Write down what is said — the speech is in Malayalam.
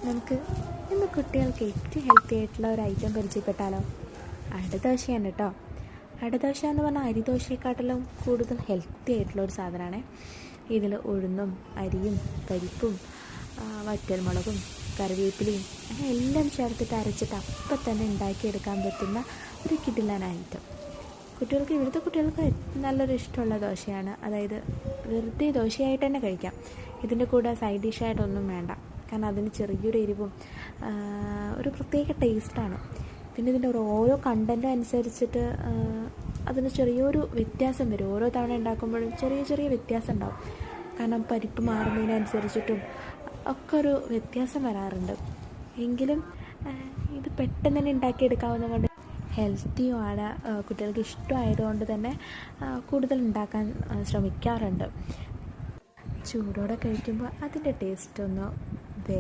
നമുക്ക് ഇന്ന് കുട്ടികൾക്ക് ഏറ്റവും ഹെൽത്തി ആയിട്ടുള്ള ഒരു ഐറ്റം പരിചയപ്പെട്ടാലോ? അടദോശയാണ് കേട്ടോ. അടദോശ എന്ന് പറഞ്ഞാൽ അരിദോശയെക്കാട്ടിലും കൂടുതൽ ഹെൽത്തി ആയിട്ടുള്ള ഒരു സാധനമാണ്. ഇതിൽ ഉഴുന്നും അരിയും പരിപ്പും വറ്റൽമുളകും കറിവേപ്പിലയും അങ്ങനെ എല്ലാം ചേർത്തിട്ട് അരച്ചിട്ട് അപ്പം തന്നെ ഉണ്ടാക്കിയെടുക്കാൻ പറ്റുന്ന ഒരു കിടിലൻ ഐറ്റം. ഇവിടുത്തെ കുട്ടികൾക്ക് നല്ലൊരു ഇഷ്ടമുള്ള ദോശയാണ്. അതായത് വെറുതെ ദോശയായിട്ട് തന്നെ കഴിക്കാം. ഇതിൻ്റെ കൂടെ സൈഡ് ഡിഷായിട്ടൊന്നും വേണ്ട. കാരണം അതിന് ചെറിയൊരു എരിവും ഒരു പ്രത്യേക ടേസ്റ്റാണ്. പിന്നെ ഇതിൻ്റെ ഓരോ കണ്ടൻറ്റും അനുസരിച്ചിട്ട് അതിന് ചെറിയൊരു വ്യത്യാസം വരും. ഓരോ തവണ ഉണ്ടാക്കുമ്പോഴും ചെറിയ വ്യത്യാസം ഉണ്ടാവും. കാരണം പരിപ്പ് മാറുന്നതിനനുസരിച്ചിട്ടും ഒക്കെ ഒരു വ്യത്യാസം വരാറുണ്ട്. എങ്കിലും ഇത് പെട്ടെന്ന് തന്നെ ഉണ്ടാക്കിയെടുക്കാവുന്നത് കൊണ്ട് ഹെൽത്തിയുമാണ്. കുട്ടികൾക്ക് ഇഷ്ടമായതുകൊണ്ട് തന്നെ കൂടുതൽ ഉണ്ടാക്കാൻ ശ്രമിക്കാറുണ്ട്. ചൂടോടെ കഴിക്കുമ്പോൾ അതിൻ്റെ ടേസ്റ്റ് ഒന്ന്